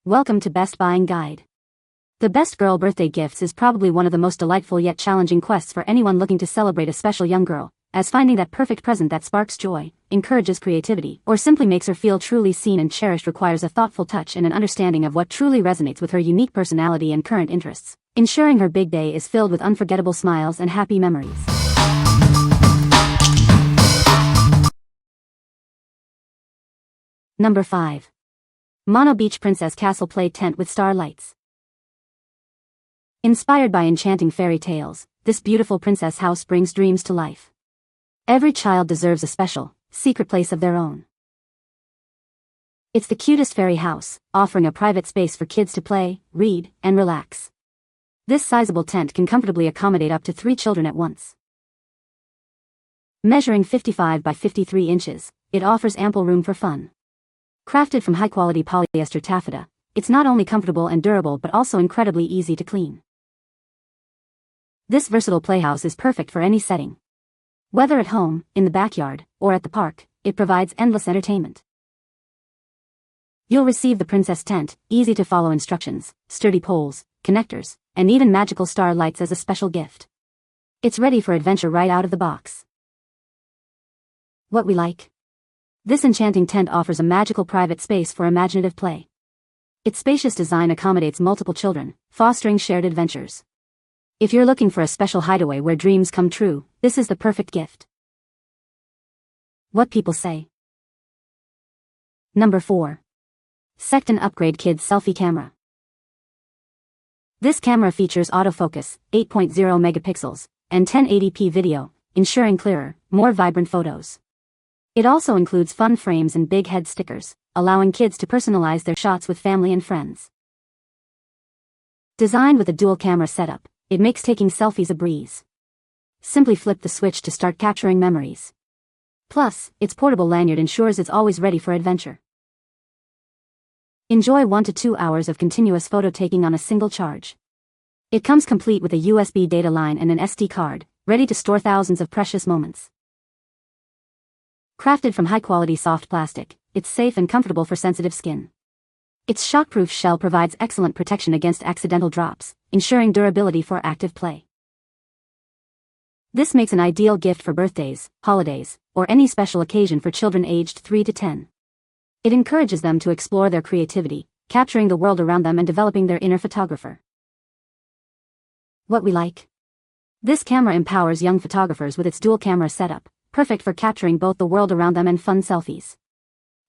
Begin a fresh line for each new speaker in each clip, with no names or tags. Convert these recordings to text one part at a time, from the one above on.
Welcome to Best Buying Guide. The Best Girl Birthday Gifts is probably one of the most delightful yet challenging quests for anyone looking to celebrate a special young girl, as finding that perfect present that sparks joy, encourages creativity, or simply makes her feel truly seen and cherished requires a thoughtful touch and an understanding of what truly resonates with her unique personality and current interests, ensuring her big day is filled with unforgettable smiles and happy memories. Number 5. Monobeach Princess Castle Play Tent with Star Lights. Inspired by enchanting fairy tales, this beautiful princess house brings dreams to life. Every child deserves a special, secret place of their own. It's the cutest fairy house, offering a private space for kids to play, read, and relax. This sizable tent can comfortably accommodate up to 3 children at once. Measuring 55 by 53 inches, it offers ample room for fun. Crafted from high-quality polyester taffeta, it's not only comfortable and durable but also incredibly easy to clean. This versatile playhouse is perfect for any setting. Whether at home, in the backyard, or at the park, it provides endless entertainment. You'll receive the princess tent, easy-to-follow instructions, sturdy poles, connectors, and even magical star lights as a special gift. It's ready for adventure right out of the box. What we like? This enchanting tent offers a magical private space for imaginative play. Its spacious design accommodates multiple children, fostering shared adventures. If you're looking for a special hideaway where dreams come true, this is the perfect gift. What people say. Number 4. Seckton Upgrade Kids Selfie Camera. This camera features autofocus, 8.0 megapixels, and 1080p video, ensuring clearer, more vibrant photos. It also includes fun frames and big head stickers, allowing kids to personalize their shots with family and friends. Designed with a dual camera setup, it makes taking selfies a breeze. Simply flip the switch to start capturing memories. Plus, its portable lanyard ensures it's always ready for adventure. Enjoy 1 to 2 hours of continuous photo taking on a single charge. It comes complete with a USB data line and an SD card, ready to store thousands of precious moments. Crafted from high-quality soft plastic, it's safe and comfortable for sensitive skin. Its shockproof shell provides excellent protection against accidental drops, ensuring durability for active play. This makes an ideal gift for birthdays, holidays, or any special occasion for children aged 3 to 10. It encourages them to explore their creativity, capturing the world around them and developing their inner photographer. What we like? This camera empowers young photographers with its dual camera setup, perfect for capturing both the world around them and fun selfies.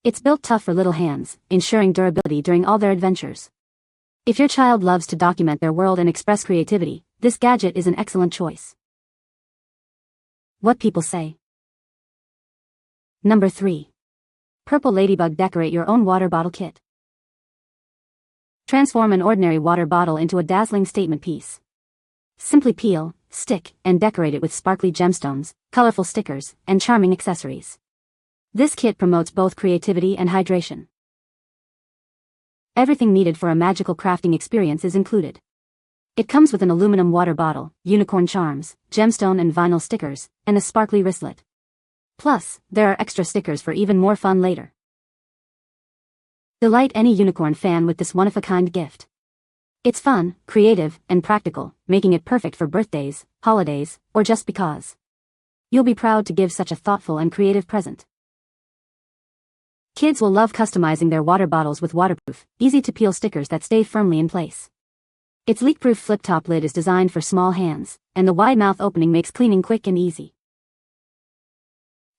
It's built tough for little hands, ensuring durability during all their adventures. If your child loves to document their world and express creativity, this gadget is an excellent choice. What people say. Number 3. Purple Ladybug Decorate Your Own Water Bottle Kit. Transform an ordinary water bottle into a dazzling statement piece. Simply peel, stick, and decorate it with sparkly gemstones, colorful stickers, and charming accessories. This kit promotes both creativity and hydration. Everything needed for a magical crafting experience is included. It comes with an aluminum water bottle, unicorn charms, gemstone and vinyl stickers, and a sparkly wristlet. Plus, there are extra stickers for even more fun later. Delight any unicorn fan with this one-of-a-kind gift. It's fun, creative, and practical, making it perfect for birthdays, holidays, or just because. You'll be proud to give such a thoughtful and creative present. Kids will love customizing their water bottles with waterproof, easy-to-peel stickers that stay firmly in place. Its leak-proof flip-top lid is designed for small hands, and the wide mouth opening makes cleaning quick and easy.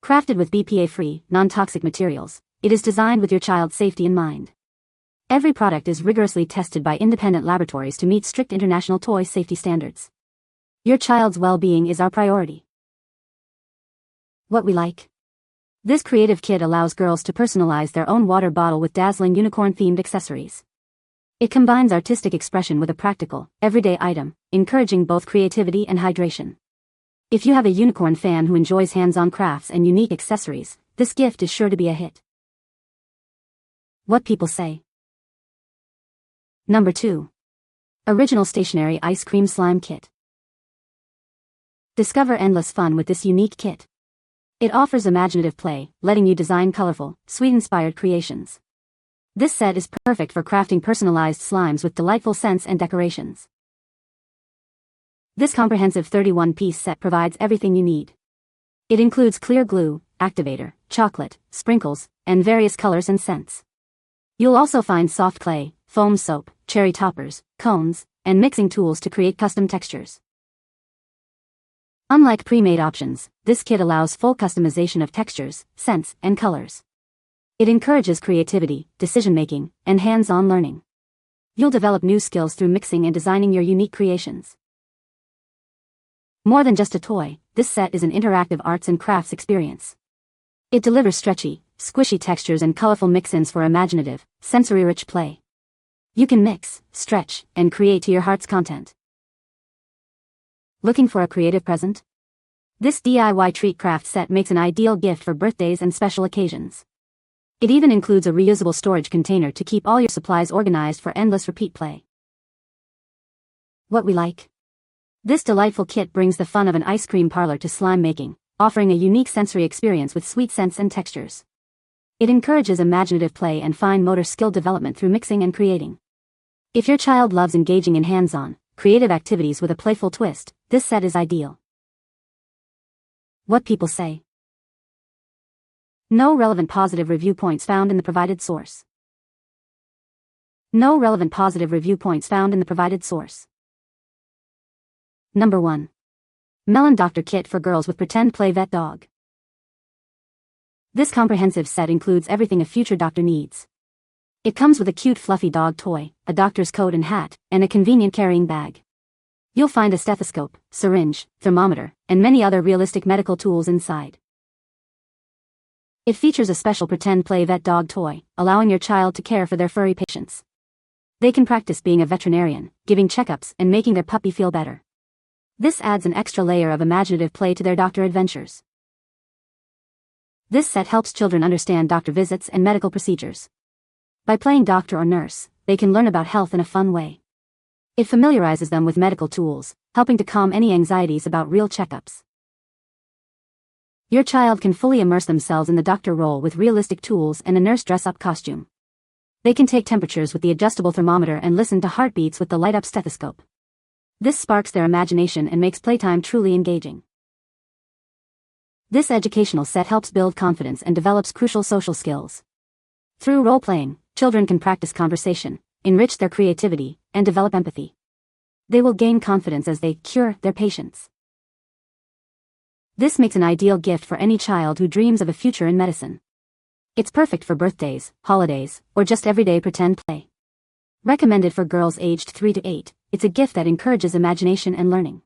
Crafted with BPA-free, non-toxic materials, it is designed with your child's safety in mind. Every product is rigorously tested by independent laboratories to meet strict international toy safety standards. Your child's well-being is our priority. What we like? This creative kit allows girls to personalize their own water bottle with dazzling unicorn-themed accessories. It combines artistic expression with a practical, everyday item, encouraging both creativity and hydration. If you have a unicorn fan who enjoys hands-on crafts and unique accessories, this gift is sure to be a hit. What people say. Number 2. Original Stationery Ice Cream Slime Kit. Discover endless fun with this unique kit. It offers imaginative play, letting you design colorful, sweet-inspired creations. This set is perfect for crafting personalized slimes with delightful scents and decorations. This comprehensive 31-piece set provides everything you need. It includes clear glue, activator, chocolate, sprinkles, and various colors and scents. You'll also find soft clay, foam soap, cherry toppers, cones, and mixing tools to create custom textures. Unlike pre-made options, this kit allows full customization of textures, scents, and colors. It encourages creativity, decision-making, and hands-on learning. You'll develop new skills through mixing and designing your unique creations. More than just a toy, this set is an interactive arts and crafts experience. It delivers stretchy, squishy textures and colorful mix-ins for imaginative, sensory-rich play. You can mix, stretch, and create to your heart's content. Looking for a creative present? This DIY treat craft set makes an ideal gift for birthdays and special occasions. It even includes a reusable storage container to keep all your supplies organized for endless repeat play. What we like? This delightful kit brings the fun of an ice cream parlor to slime making, offering a unique sensory experience with sweet scents and textures. It encourages imaginative play and fine motor skill development through mixing and creating. If your child loves engaging in hands-on, creative activities with a playful twist, this set is ideal. What people say. No relevant positive review points found in the provided source. No relevant positive review points found in the provided source. Number 1. Meland Doctor Kit for Girls with Pretend Play Vet Dog. This comprehensive set includes everything a future doctor needs. It comes with a cute fluffy dog toy, a doctor's coat and hat, and a convenient carrying bag. You'll find a stethoscope, syringe, thermometer, and many other realistic medical tools inside. It features a special Pretend Play Vet Dog toy, allowing your child to care for their furry patients. They can practice being a veterinarian, giving checkups, and making their puppy feel better. This adds an extra layer of imaginative play to their doctor adventures. This set helps children understand doctor visits and medical procedures. By playing doctor or nurse, they can learn about health in a fun way. It familiarizes them with medical tools, helping to calm any anxieties about real checkups. Your child can fully immerse themselves in the doctor role with realistic tools and a nurse dress-up costume. They can take temperatures with the adjustable thermometer and listen to heartbeats with the light-up stethoscope. This sparks their imagination and makes playtime truly engaging. This educational set helps build confidence and develops crucial social skills. Through role-playing, children can practice conversation, enrich their creativity, and develop empathy. They will gain confidence as they cure their patients. This makes an ideal gift for any child who dreams of a future in medicine. It's perfect for birthdays, holidays, or just everyday pretend play. Recommended for girls aged 3 to 8, it's a gift that encourages imagination and learning.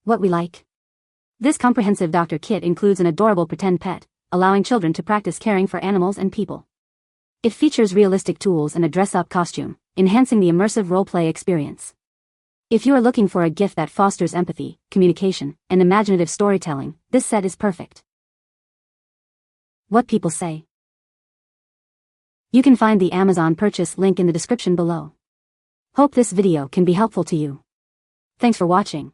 What we like? This comprehensive doctor kit includes an adorable pretend pet, allowing children to practice caring for animals and people. It features realistic tools and a dress-up costume, enhancing the immersive role-play experience. If you are looking for a gift that fosters empathy, communication, and imaginative storytelling, this set is perfect. What people say. You can find the Amazon purchase link in the description below. Hope this video can be helpful to you. Thanks for watching.